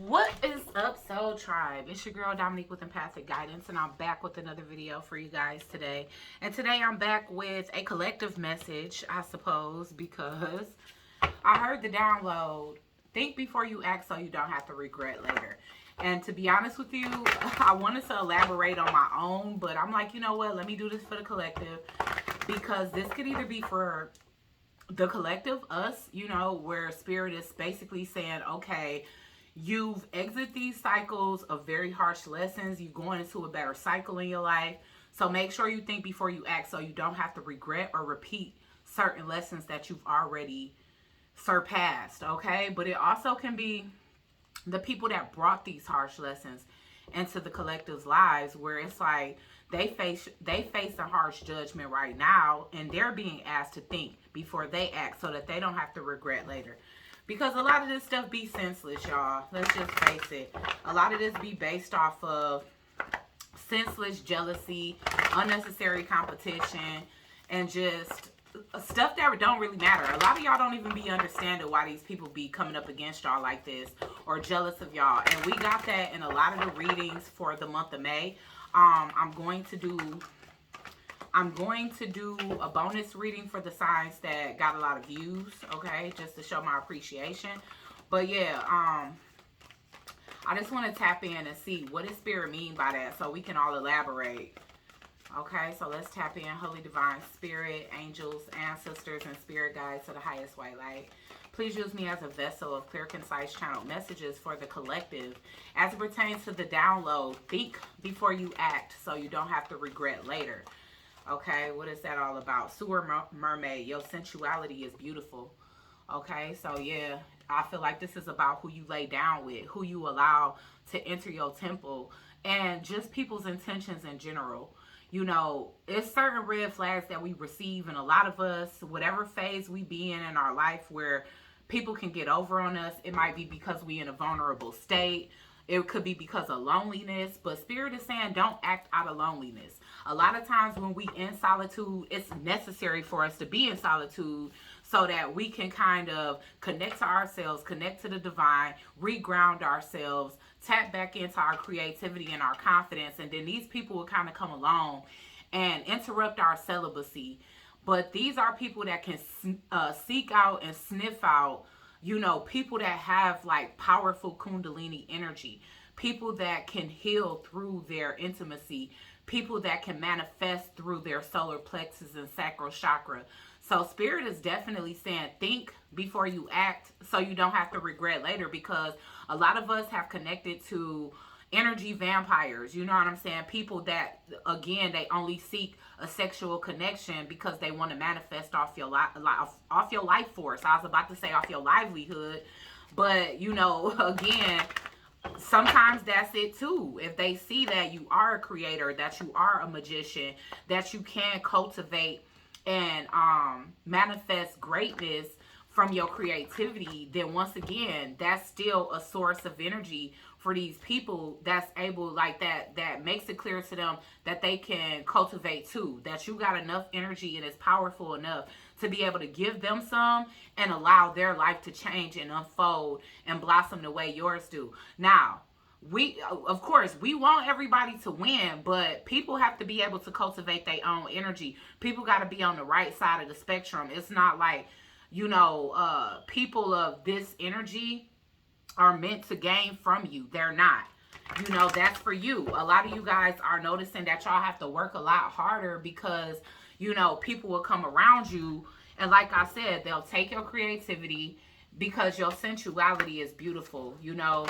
What is up, Soul Tribe? It's your girl Dominique with Empathic Guidance, and I'm back with another video for you guys today. And today I'm back with a collective message, I suppose, because I heard the download. Think before you act so you don't have to regret later. And to be honest with you, I wanted to elaborate on my own, but I'm like, you know what? Let me do this for the collective, because this could either be for the collective, us, you know, where spirit is basically saying, okay, you've exited these cycles of very harsh lessons. You're going into a better cycle in your life. So make sure you think before you act so you don't have to regret or repeat certain lessons that you've already surpassed, okay? But it also can be the people that brought these harsh lessons into the collective's lives, where it's like they face a harsh judgment right now, and they're being asked to think before they act so that they don't have to regret later. Because a lot of this stuff be senseless, y'all. Let's just face it. A lot of this be based off of senseless jealousy, unnecessary competition, and just stuff that don't really matter. A lot of y'all don't even be understanding why these people be coming up against y'all like this or jealous of y'all. And we got that in a lot of the readings for the month of May. I'm going to do a bonus reading for the signs that got a lot of views, okay, just to show my appreciation. But yeah, I just want to tap in and see what does spirit mean by that, so we can all elaborate. Okay, so let's tap in. Holy Divine Spirit, angels, ancestors, and spirit guides to the highest white light. Please use me as a vessel of clear, concise channeled messages for the collective. As it pertains to the download, think before you act so you don't have to regret later. Okay, what is that all about? Sewer Mermaid, your sensuality is beautiful. Okay, so yeah, I feel like this is about who you lay down with, who you allow to enter your temple, and just people's intentions in general. You know, it's certain red flags that we receive, and a lot of us, whatever phase we be in our life where people can get over on us, it might be because we in a vulnerable state. It could be because of loneliness, but spirit is saying don't act out of loneliness. A lot of times when we in solitude, it's necessary for us to be in solitude so that we can kind of connect to ourselves, connect to the divine, reground ourselves, tap back into our creativity and our confidence. And then these people will kind of come along and interrupt our celibacy. But these are people that can seek out and sniff out, you know, people that have like powerful kundalini energy, people that can heal through their intimacy, people that can manifest through their solar plexus and sacral chakra. So spirit is definitely saying think before you act so you don't have to regret later, because a lot of us have connected to energy vampires, you know what I'm saying? People that, again, they only seek a sexual connection because they want to manifest off your life force. I was about to say off your livelihood, but you know, again, sometimes that's it too. If they see that you are a creator, that you are a magician, that you can cultivate and manifest greatness from your creativity, then once again, that's still a source of energy for these people that's able, like that makes it clear to them that they can cultivate too, that you got enough energy and it's powerful enough to be able to give them some and allow their life to change and unfold and blossom the way yours do. Now, of course, we want everybody to win, but people have to be able to cultivate their own energy. People got to be on the right side of the spectrum. It's not like, you know, people of this energy are meant to gain from you. They're not. You know, that's for you. A lot of you guys are noticing that y'all have to work a lot harder because, you know, people will come around you, and like I said, they'll take your creativity because your sensuality is beautiful. You know,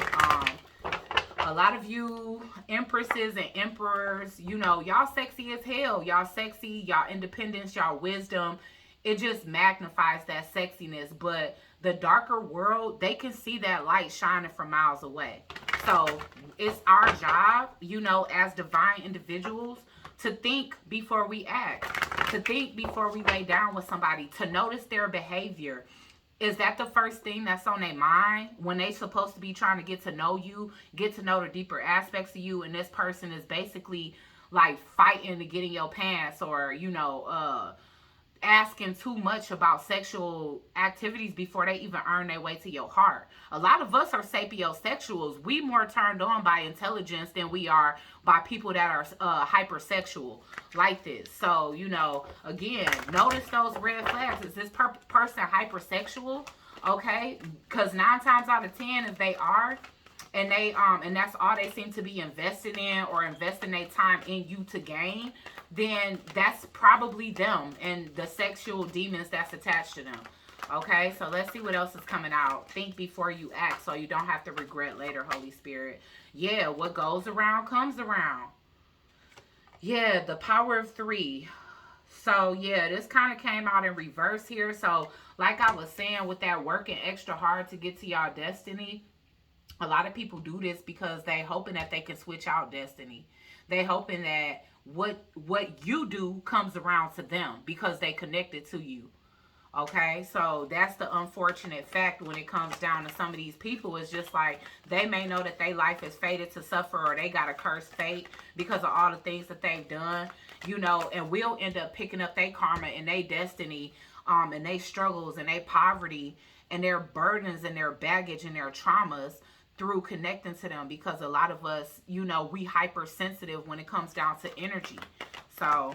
a lot of you empresses and emperors, you know, y'all sexy as hell. Y'all sexy, y'all independence, y'all wisdom. It just magnifies that sexiness. But the darker world, they can see that light shining from miles away. So it's our job, you know, as divine individuals, to think before we act, to think before we lay down with somebody, to notice their behavior. Is that the first thing that's on their mind when they supposed to be trying to get to know you, get to know the deeper aspects of you, and this person is basically like fighting to get in your pants, or, you know, asking too much about sexual activities before they even earn their way to your heart. A lot of us are sapiosexuals. We more turned on by intelligence than we are by people that are hypersexual like this. So, you know, again, notice those red flags. Is this person hypersexual? Okay, because 9 times out of 10, if they are, and that's all they seem to be invested in, or investing their time in you to gain, then that's probably them and the sexual demons that's attached to them. Okay, so let's see what else is coming out. Think before you act so you don't have to regret later, Holy Spirit. Yeah, what goes around comes around. Yeah, the power of 3. So, yeah, this kind of came out in reverse here. So, like I was saying, with that working extra hard to get to y'all destiny, a lot of people do this because they hoping that they can switch out destiny. They hoping that what you do comes around to them because they connected to you. Okay, so that's the unfortunate fact when it comes down to some of these people. It's just like they may know that their life is fated to suffer, or they got a cursed fate because of all the things that they've done, you know, and we'll end up picking up their karma and their destiny, and their struggles and their poverty and their burdens and their baggage and their traumas through connecting to them, because a lot of us, you know, we hypersensitive when it comes down to energy. So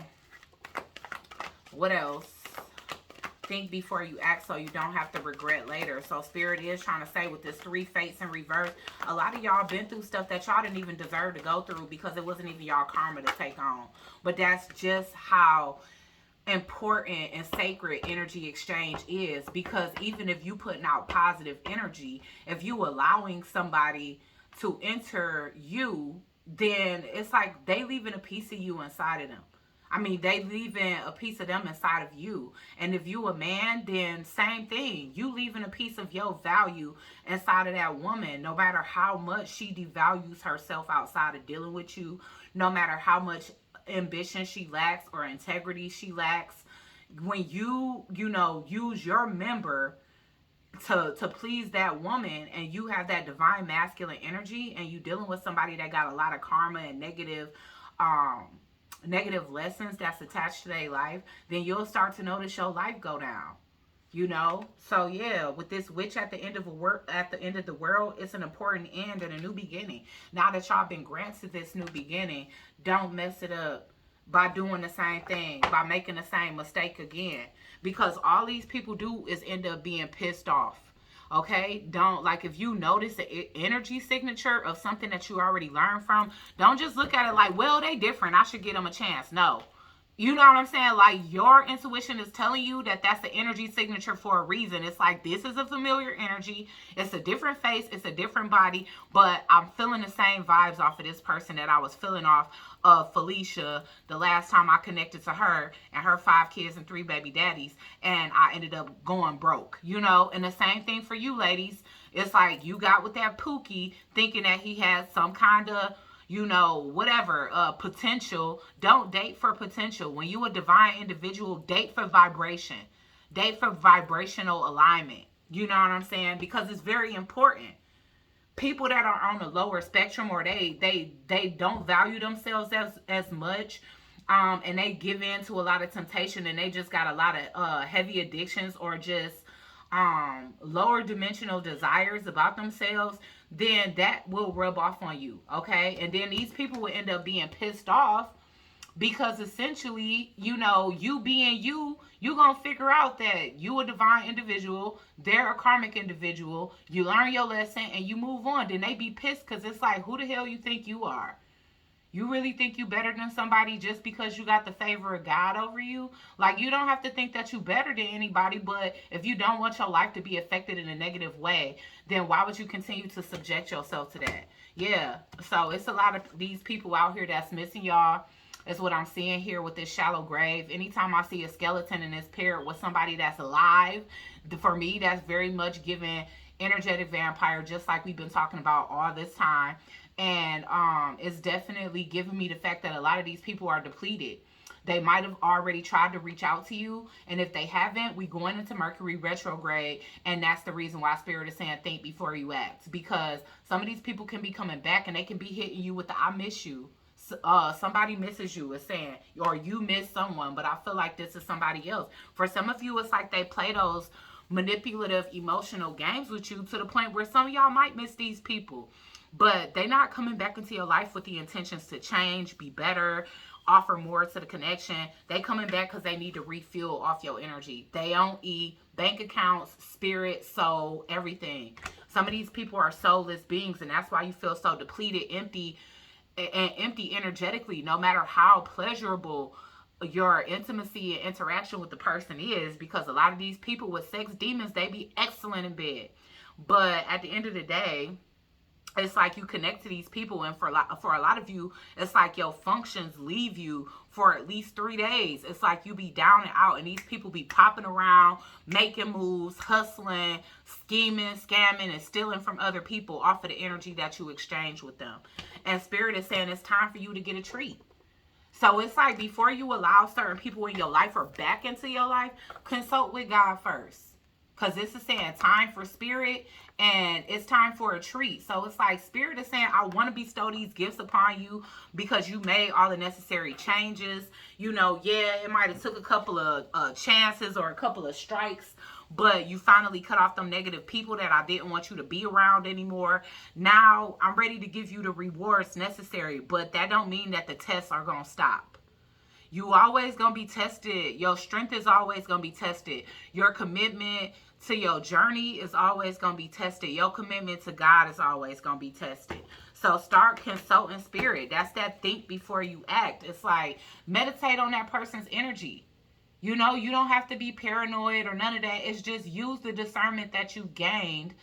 what else? Think before you act so you don't have to regret later. So Spirit is trying to say with this 3 fates in reverse, a lot of y'all been through stuff that y'all didn't even deserve to go through because it wasn't even y'all karma to take on. But that's just how important and sacred energy exchange is, because even if you putting out positive energy, if you allowing somebody to enter you, then it's like they leaving a piece of you inside of them. I mean, they leaving a piece of them inside of you. And if you a man, then same thing. You leaving a piece of your value inside of that woman, no matter how much she devalues herself outside of dealing with you, no matter how much ambition she lacks or integrity she lacks. When you know, use your member to please that woman, and you have that divine masculine energy, and you dealing with somebody that got a lot of karma and negative lessons that's attached to their life, then you'll start to notice your life go down. You know, so yeah, with this witch at the end of the world, it's an important end and a new beginning. Now that y'all been granted this new beginning, don't mess it up by doing the same thing, by making the same mistake again, because all these people do is end up being pissed off. Okay, don't, like, if you notice the energy signature of something that you already learned from, don't just look at it like, well, they different, I should give them a chance. No. You know what I'm saying? Like, your intuition is telling you that that's the energy signature for a reason. It's like, this is a familiar energy. It's a different face. It's a different body. But I'm feeling the same vibes off of this person that I was feeling off of Felicia the last time I connected to her and her 5 kids and 3 baby daddies. And I ended up going broke, you know? And the same thing for you ladies. It's like you got with that Pookie thinking that he had some kind of, you know, whatever, potential. Don't date for potential. When you a divine individual, date for vibration. Date for vibrational alignment. You know what I'm saying? Because it's very important. People that are on a lower spectrum, or they don't value themselves as much, and they give in to a lot of temptation, and they just got a lot of heavy addictions, or just lower dimensional desires about themselves, then that will rub off on you, okay? And then these people will end up being pissed off because essentially, you know, you being you, you're going to figure out that you a divine individual, they're a karmic individual, you learn your lesson, and you move on. Then they be pissed because it's like, who the hell you think you are? You really think you better than somebody just because you got the favor of God over you? Like, you don't have to think that you better than anybody, but if you don't want your life to be affected in a negative way, then why would you continue to subject yourself to that? Yeah, so it's a lot of these people out here that's missing y'all. Is what I'm seeing here with this shallow grave. Anytime I see a skeleton in this paired with somebody that's alive, for me, that's very much giving energetic vampire, just like we've been talking about all this time. And it's definitely giving me the fact that a lot of these people are depleted. They might have already tried to reach out to you, and if they haven't, we going into Mercury retrograde, and that's the reason why Spirit is saying think before you act, because some of these people can be coming back and they can be hitting you with the I miss you Somebody misses you, it's saying, or you miss someone, but I feel like this is somebody else. For some of you, it's like they play those manipulative emotional games with you to the point where some of y'all might miss these people, but they're not coming back into your life with the intentions to change, be better, offer more to the connection. They coming back because they need to refuel off your energy. They don't eat bank accounts, spirit, soul, everything. Some of these people are soulless beings, and that's why you feel so depleted, empty, and empty energetically, no matter how pleasurable your intimacy and interaction with the person is, because a lot of these people with sex demons, they be excellent in bed, but at the end of the day, it's like you connect to these people, and for a lot of you, it's like your functions leave you for at least 3 days. It's like you be down and out, and these people be popping around, making moves, hustling, scheming, scamming, and stealing from other people off of the energy that you exchange with them. And Spirit is saying it's time for you to get a treat. So it's like, before you allow certain people in your life or back into your life, consult with God first. Because this is saying time for Spirit, and it's time for a treat. So it's like Spirit is saying, I want to bestow these gifts upon you because you made all the necessary changes. You know, yeah, it might have took a couple of chances or a couple of strikes, but you finally cut off them negative people that I didn't want you to be around anymore. Now I'm ready to give you the rewards necessary, but that don't mean that the tests are going to stop. You always going to be tested. Your strength is always going to be tested. Your commitment to your journey is always going to be tested. Your commitment to God is always going to be tested. So start consulting Spirit. That's that think before you act. It's like, meditate on that person's energy. You know, you don't have to be paranoid or none of that. It's just use the discernment that you gained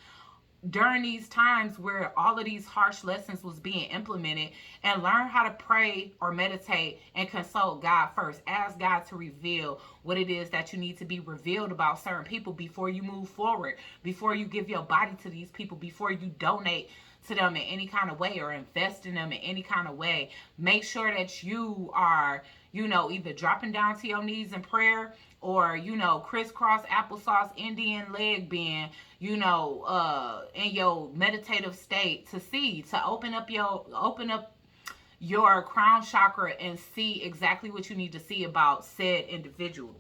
during these times where all of these harsh lessons was being implemented, and learn how to pray or meditate and consult God first. Ask God to reveal what it is that you need to be revealed about certain people before you move forward, before you give your body to these people, before you donate to them in any kind of way or invest in them in any kind of way. Make sure that you are, you know, either dropping down to your knees in prayer, or, you know, crisscross applesauce Indian leg bend, you know, in your meditative state to open up your crown chakra and see exactly what you need to see about said individual.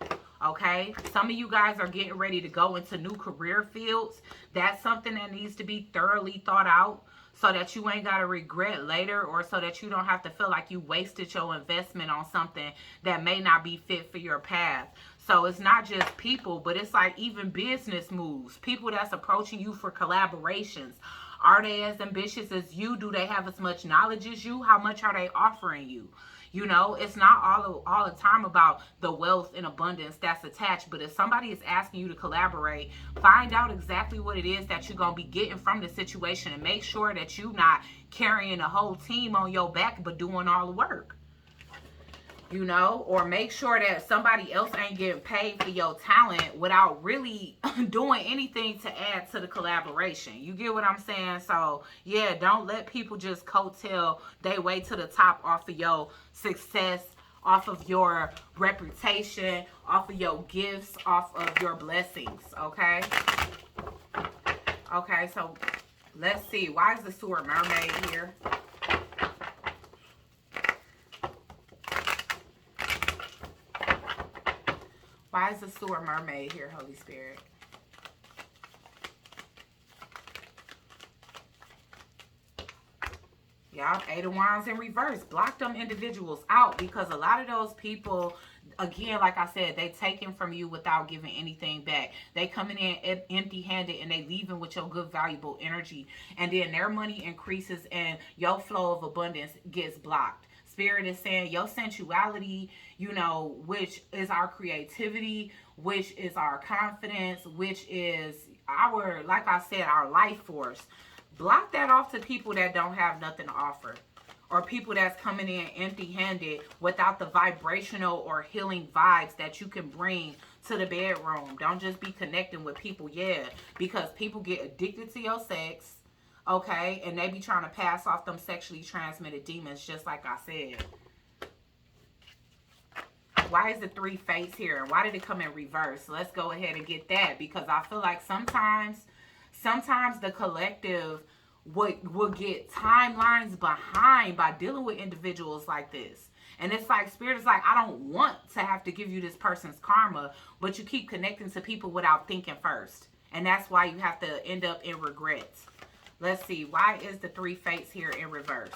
Okay, some of you guys are getting ready to go into new career fields. That's something that needs to be thoroughly thought out, so that you ain't got to regret later, or so that you don't have to feel like you wasted your investment on something that may not be fit for your path. So it's not just people, but it's like even business moves. People that's approaching you for collaborations. Are they as ambitious as you? Do they have as much knowledge as you? How much are they offering you? You know, it's not all the time about the wealth and abundance that's attached. But if somebody is asking you to collaborate, find out exactly what it is that you're going to be getting from the situation, and make sure that you're not carrying a whole team on your back but doing all the work. You know, or make sure that somebody else ain't getting paid for your talent without really doing anything to add to the collaboration. You get what I'm saying? So, yeah, don't let people just coattail their way to the top off of your success, off of your reputation, off of your gifts, off of your blessings, okay? Okay, so let's see. Why is the sewer mermaid here? Why is the sewer mermaid here, Holy Spirit? Y'all, Eight of Wands in reverse. Block them individuals out, because a lot of those people, again, like I said, they taking from you without giving anything back. They coming in empty-handed, and they leaving with your good, valuable energy. And then their money increases and your flow of abundance gets blocked. Spirit is saying your sensuality, you know, which is our creativity, which is our confidence, which is our, like I said, our life force. Block that off to people that don't have nothing to offer, or people that's coming in empty-handed without the vibrational or healing vibes that you can bring to the bedroom. Don't just be connecting with people, yeah, because people get addicted to your sex. Okay, and they be trying to pass off them sexually transmitted demons, just like I said. Why is the Three Fates here? Why did it come in reverse? Let's go ahead and get that, because I feel like sometimes the collective will get timelines behind by dealing with individuals like this. And it's like, Spirit is like, I don't want to have to give you this person's karma, but you keep connecting to people without thinking first. And that's why you have to end up in regrets. Let's see. Why is the 3 fates here in reverse?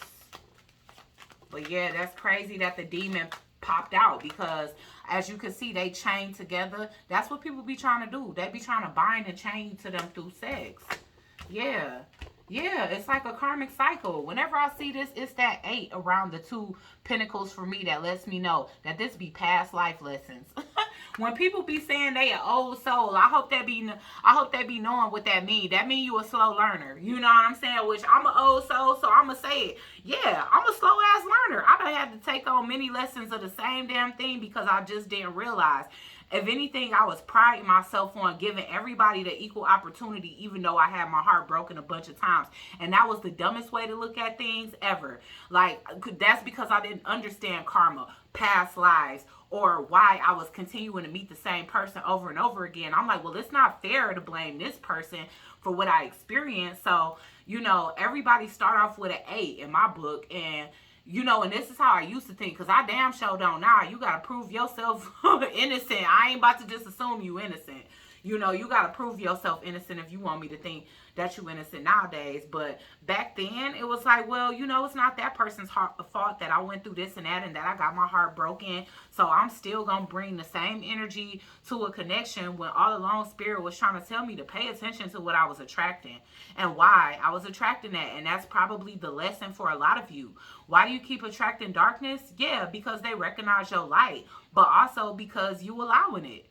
But yeah, that's crazy that the demon popped out, because as you can see, they chain together. That's what people be trying to do. They be trying to bind and chain you to them through sex. Yeah. Yeah, it's like a karmic cycle. Whenever I see this, it's that 8 around the 2 pentacles for me that lets me know that this be past life lessons. When people be saying they an old soul, I hope they be knowing what that mean. That mean you a slow learner. You know what I'm saying? Which I'm an old soul, so I'ma say it. Yeah, I'm a slow ass learner. I done had to take on many lessons of the same damn thing because I just didn't realize. If anything, I was priding myself on giving everybody the equal opportunity, even though I had my heart broken a bunch of times. And that was the dumbest way to look at things ever. Like, that's because I didn't understand karma, past lives, or why I was continuing to meet the same person over and over again. I'm like, well, it's not fair to blame this person for what I experienced. So, you know, everybody start off with an 8 in my book. And you know, and this is how I used to think, because I damn sure don't now. You got to prove yourself innocent. I ain't about to just assume you innocent. You know, you got to prove yourself innocent if you want me to think that you innocent nowadays. But back then, it was like, well, you know, it's not that person's fault that I went through this and that and that I got my heart broken. So I'm still going to bring the same energy to a connection when all along Spirit was trying to tell me to pay attention to what I was attracting and why I was attracting that. And that's probably the lesson for a lot of you. Why do you keep attracting darkness? Yeah, because they recognize your light, but also because you allowing it.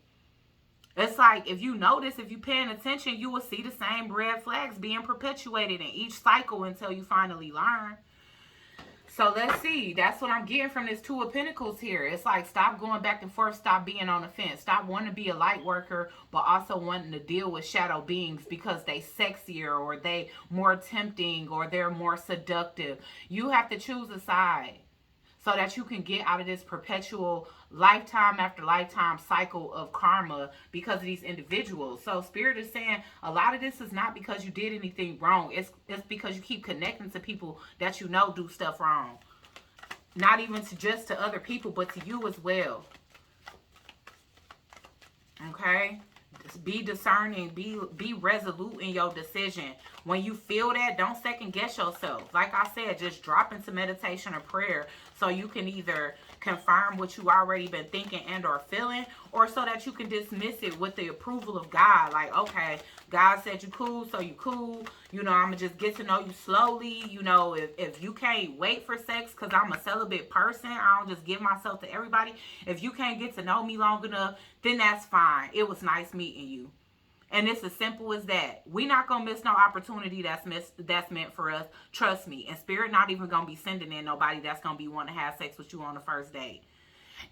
It's like, if you notice, if you're paying attention, you will see the same red flags being perpetuated in each cycle until you finally learn. So let's see. That's what I'm getting from this 2 of Pentacles here. It's like, stop going back and forth. Stop being on the fence. Stop wanting to be a light worker, but also wanting to deal with shadow beings because they sexier or they more tempting or they're more seductive. You have to choose a side so that you can get out of this perpetual lifetime after lifetime cycle of karma because of these individuals. So Spirit is saying a lot of this is not because you did anything wrong. It's because you keep connecting to people that you know do stuff wrong. Not even just to other people, but to you as well. Okay? Just be discerning. Be resolute in your decision. When you feel that, don't second guess yourself. Like I said, just drop into meditation or prayer so you can either confirm what you already been thinking and or feeling, or so that you can dismiss it with the approval of God. Like, okay, God said you cool, so you cool. You know, I'm going to just get to know you slowly. You know, if you can't wait for sex because I'm a celibate person, I don't just give myself to everybody. If you can't get to know me long enough, then that's fine. It was nice meeting you. And it's as simple as that. We not going to miss no opportunity that's meant for us. Trust me. And Spirit not even going to be sending in nobody that's going to be wanting to have sex with you on the first date.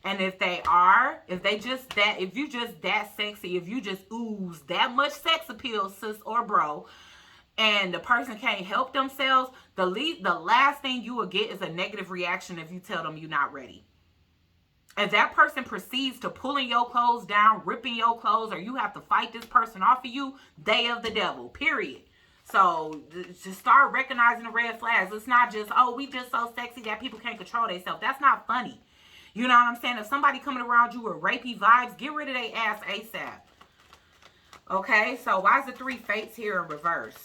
And if you just that sexy, if you just ooze that much sex appeal, sis or bro, and the person can't help themselves, the last thing you will get is a negative reaction if you tell them you're not ready. If that person proceeds to pulling your clothes down, ripping your clothes, or you have to fight this person off of you, they of the devil, period. So just start recognizing the red flags. It's not just, oh, we just so sexy that people can't control themselves. That's not funny. You know what I'm saying? If somebody coming around you with rapey vibes, get rid of their ass ASAP. Okay, so why is the 3 fates here in reverse?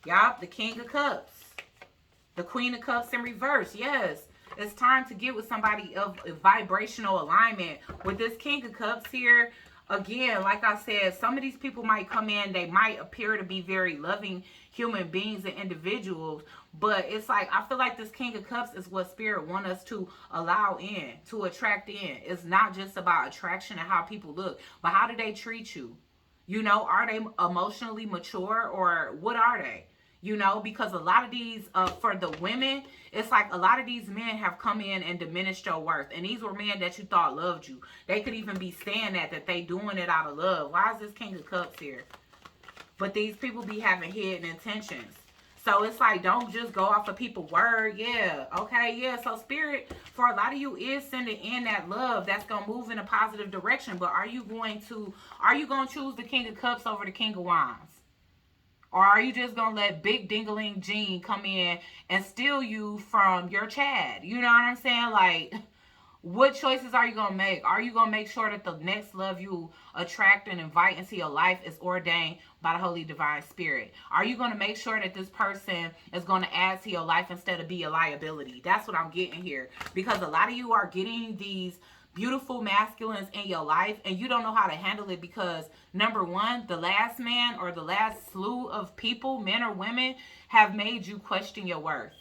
Yup, the King of Cups. The Queen of Cups in reverse. Yes, it's time to get with somebody of a vibrational alignment. With this King of Cups here, again, like I said, some of these people might come in. They might appear to be very loving human beings and individuals. But it's like, I feel like this King of Cups is what Spirit wants us to allow in, to attract in. It's not just about attraction and how people look, but how do they treat you? You know, are they emotionally mature, or what are they? You know, because a lot of these, for the women, it's like a lot of these men have come in and diminished your worth. And these were men that you thought loved you. They could even be saying that they doing it out of love. Why is this King of Cups here? But these people be having hidden intentions. So it's like, don't just go off of people's word. Yeah, okay, yeah. So Spirit, for a lot of you, is sending in that love that's going to move in a positive direction. But are you going to choose the King of Cups over the King of Wands? Or are you just going to let big dingling Gene come in and steal you from your Chad? You know what I'm saying? Like, what choices are you going to make? Are you going to make sure that the next love you attract and invite into your life is ordained by the Holy Divine Spirit? Are you going to make sure that this person is going to add to your life instead of be a liability? That's what I'm getting here. Because a lot of you are getting these beautiful masculines in your life and you don't know how to handle it because, number one, the last man or the last slew of people, men or women, have made you question your worth.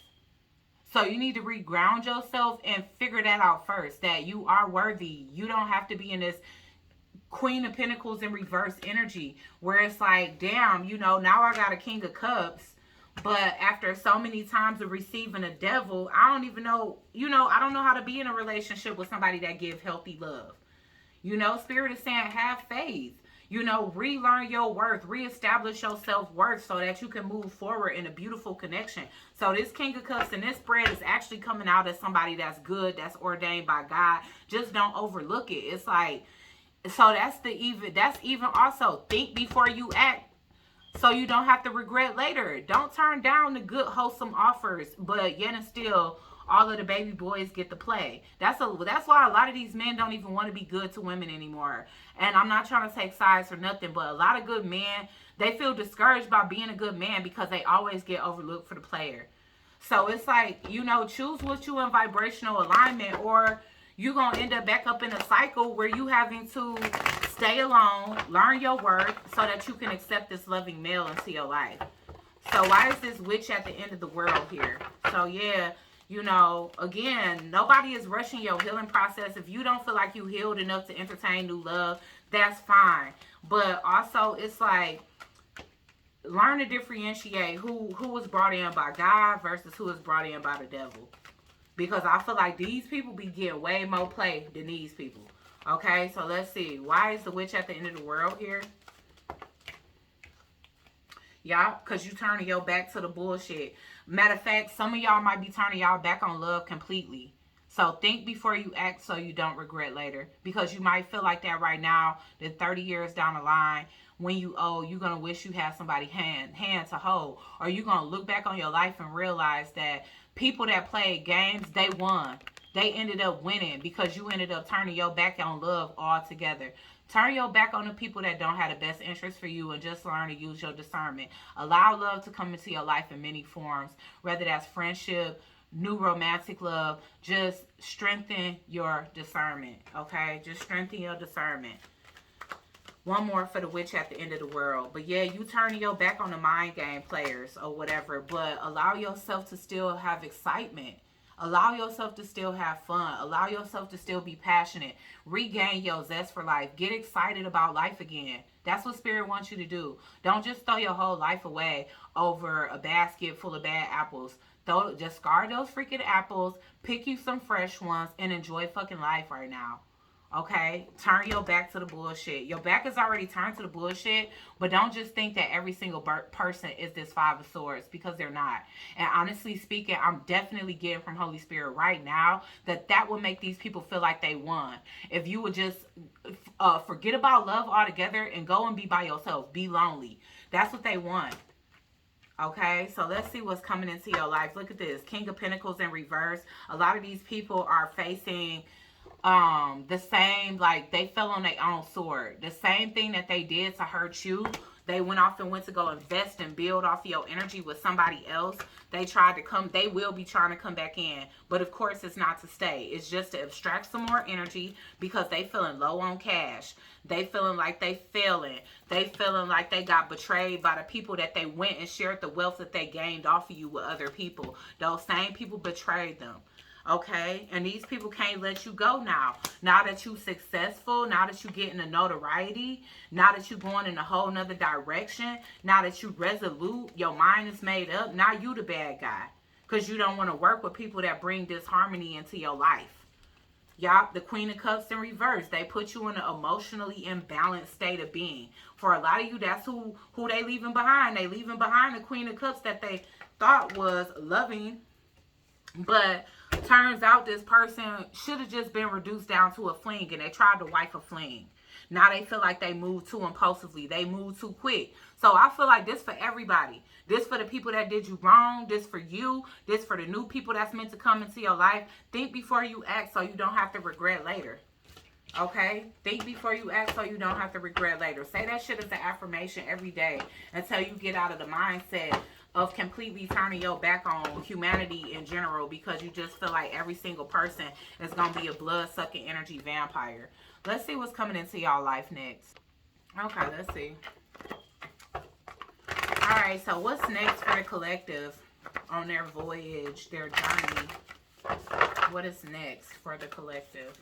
So you need to reground yourself and figure that out first, that you are worthy. You don't have to be in this Queen of Pentacles in reverse energy where it's like, damn, you know, now I got a King of Cups, but after so many times of receiving a devil, I don't even know, you know, I don't know how to be in a relationship with somebody that gives healthy love. You know, Spirit is saying have faith. You know, relearn your worth, reestablish your self-worth so that you can move forward in a beautiful connection. So this King of Cups and this spread is actually coming out as somebody that's good, that's ordained by God. Just don't overlook it. It's like, so that's even also think before you act so you don't have to regret later. Don't turn down the good, wholesome offers, but yet and still all of the baby boys get to play. That's why a lot of these men don't even want to be good to women anymore. And I'm not trying to take sides or nothing, but a lot of good men, they feel discouraged by being a good man because they always get overlooked for the player. So it's like, you know, choose what you in vibrational alignment, or you're going to end up back up in a cycle where you having to stay alone, learn your worth so that you can accept this loving male into your life. So why is this witch at the end of the world here? So yeah, you know, again, nobody is rushing your healing process. If you don't feel like you healed enough to entertain new love, that's fine. But also, it's like, learn to differentiate who was brought in by God versus who was brought in by the devil. Because I feel like these people be getting way more play than these people. Okay, so let's see. Why is the witch at the end of the world here? Y'all, because you turning your back to the bullshit. Matter of fact, some of y'all might be turning y'all back on love completely. So think before you act so you don't regret later. Because you might feel like that right now, then 30 years down the line, when you old, you're going to wish you had somebody hand to hold. Or you're going to look back on your life and realize that people that played games, they won. They ended up winning because you ended up turning your back on love altogether. Turn your back on the people that don't have the best interest for you and just learn to use your discernment. Allow love to come into your life in many forms, whether that's friendship, new romantic love. Just strengthen your discernment, okay? Just strengthen your discernment. One more for the witch at the end of the world. But yeah, you turning your back on the mind game players or whatever, but allow yourself to still have excitement. Allow yourself to still have fun. Allow yourself to still be passionate. Regain your zest for life. Get excited about life again. That's what Spirit wants you to do. Don't just throw your whole life away over a basket full of bad apples. Discard those freaking apples. Pick you some fresh ones and enjoy fucking life right now. Okay, turn your back to the bullshit. Your back is already turned to the bullshit, but don't just think that every single person is this Five of Swords, because they're not. And honestly speaking, I'm definitely getting from Holy Spirit right now that would make these people feel like they won. If you would just forget about love altogether and go and be by yourself, be lonely. That's what they want. Okay, so let's see what's coming into your life. Look at this, King of Pentacles in reverse. A lot of these people are facing the same, like they fell on their own sword. The same thing that they did to hurt you, they went off and went to go invest and build off of your energy with somebody else. They tried to come, they will be trying to come back in, but of course it's not to stay. It's just to abstract some more energy because they feeling low on cash. They feeling like they failing. They feeling like they got betrayed by the people that they went and shared the wealth that they gained off of you with other people. Those same people betrayed them. Okay, and these people can't let you go now. Now that you successful, now that you getting the notoriety, now that you going in a whole nother direction, now that you resolute, your mind is made up, now you the bad guy. Because you don't want to work with people that bring disharmony into your life. Y'all, the Queen of Cups in reverse. They put you in an emotionally imbalanced state of being. For a lot of you, that's who they leaving behind. They leaving behind the Queen of Cups that they thought was loving. But turns out this person should have just been reduced down to a fling, and they tried to wife a fling. Now they feel like they move too impulsively. They move too quick. So I feel like this for everybody. This for the people that did you wrong. This for you. This for the new people that's meant to come into your life. Think before you act so you don't have to regret later. Okay? Think before you act so you don't have to regret later. Say that shit as an affirmation every day until you get out of the mindset of completely turning your back on humanity in general because you just feel like every single person is going to be a blood-sucking energy vampire. Let's see what's coming into y'all life next. Okay, let's see. Alright, so what's next for the collective on their voyage, their journey? What is next for the collective?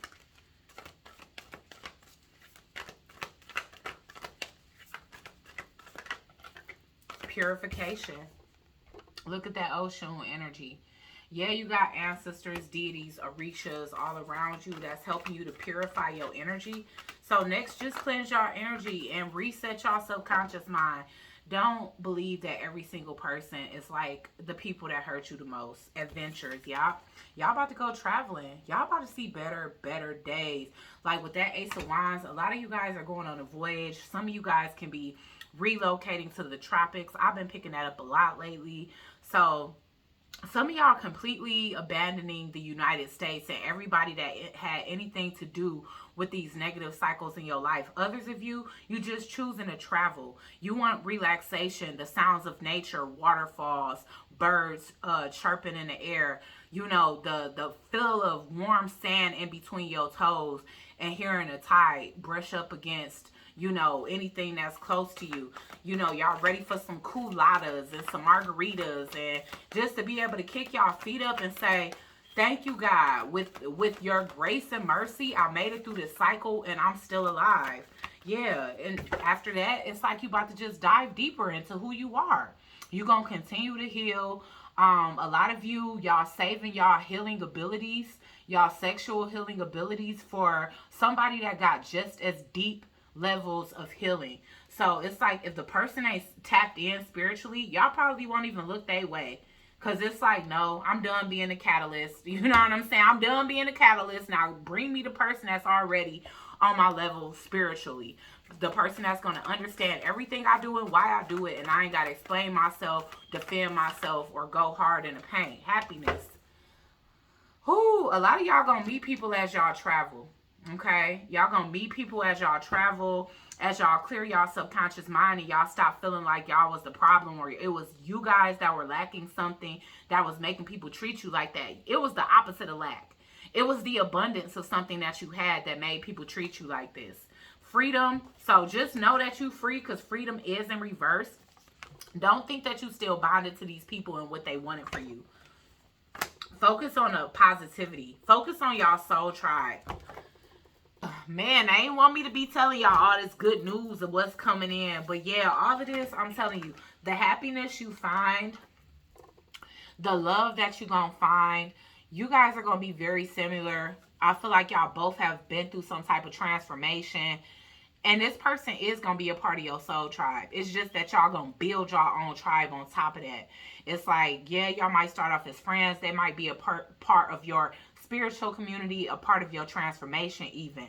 Purification. Look at that ocean energy. Yeah, you got ancestors, deities, orishas all around you that's helping you to purify your energy. So next, just cleanse your energy and reset your subconscious mind. Don't believe that every single person is like the people that hurt you the most. Adventures, y'all about to go traveling. Y'all about to see better days. Like with that Ace of Wands, a lot of you guys are going on a voyage. Some of you guys can be relocating to the tropics. I've been picking that up a lot lately. So some of y'all completely abandoning the United States and everybody that had anything to do with these negative cycles in your life. Others of you, you just choosing to travel. You want relaxation, the sounds of nature, waterfalls, birds chirping in the air, you know, the feel of warm sand in between your toes and hearing a tide brush up against, you know, anything that's close to you. You know, y'all ready for some culottes and some margaritas, and just to be able to kick y'all feet up and say, thank you, God. With your grace and mercy, I made it through this cycle and I'm still alive. Yeah, and after that, it's like you about to just dive deeper into who you are. You're going to continue to heal. A lot of you, y'all saving y'all healing abilities, y'all sexual healing abilities for somebody that got just as deep levels of healing. So it's like if the person ain't tapped in spiritually, y'all probably won't even look their way. Because it's like, no, I'm done being a catalyst. You know what I'm saying? I'm done being a catalyst. Now bring me the person that's already on my level spiritually. The person that's going to understand everything I do and why I do it. And I ain't got to explain myself, defend myself, or go hard in the pain. Happiness. Whoo, a lot of y'all going to meet people as y'all travel. Okay? Y'all going to meet people as y'all travel. As y'all clear y'all subconscious mind and y'all stop feeling like y'all was the problem, or it was you guys that were lacking something that was making people treat you like that. It was the opposite of lack. It was the abundance of something that you had that made people treat you like this. Freedom. So just know that you free, because freedom is in reverse. Don't think that you still bonded to these people and what they wanted for you. Focus on the positivity. Focus on y'all soul tribe. Man, they ain't want me to be telling y'all all this good news of what's coming in. But yeah, all of this, I'm telling you, the happiness you find, the love that you're going to find, you guys are going to be very similar. I feel like y'all both have been through some type of transformation. And this person is going to be a part of your soul tribe. It's just that y'all going to build your own tribe on top of that. It's like, yeah, y'all might start off as friends. They might be a part of your spiritual community, a part of your transformation even.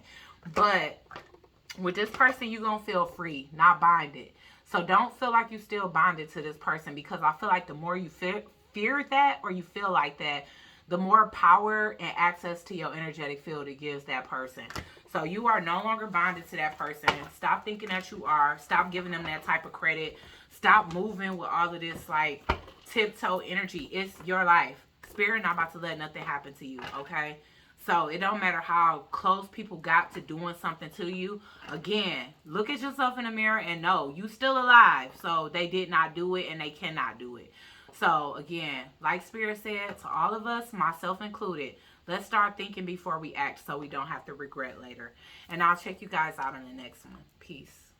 But with this person, you're going to feel free, not binded. So don't feel like you still bonded to this person, because I feel like the more you fear that, or you feel like that, the more power and access to your energetic field it gives that person. So you are no longer bonded to that person. Stop thinking that you are. Stop giving them that type of credit. Stop moving with all of this like tiptoe energy. It's your life. Spirit not about to let nothing happen to you, okay? So it don't matter how close people got to doing something to you. Again, look at yourself in the mirror and know you still alive. So they did not do it and they cannot do it. So again, like Spirit said to all of us, myself included, let's start thinking before we act so we don't have to regret later. And I'll check you guys out in the next one. Peace.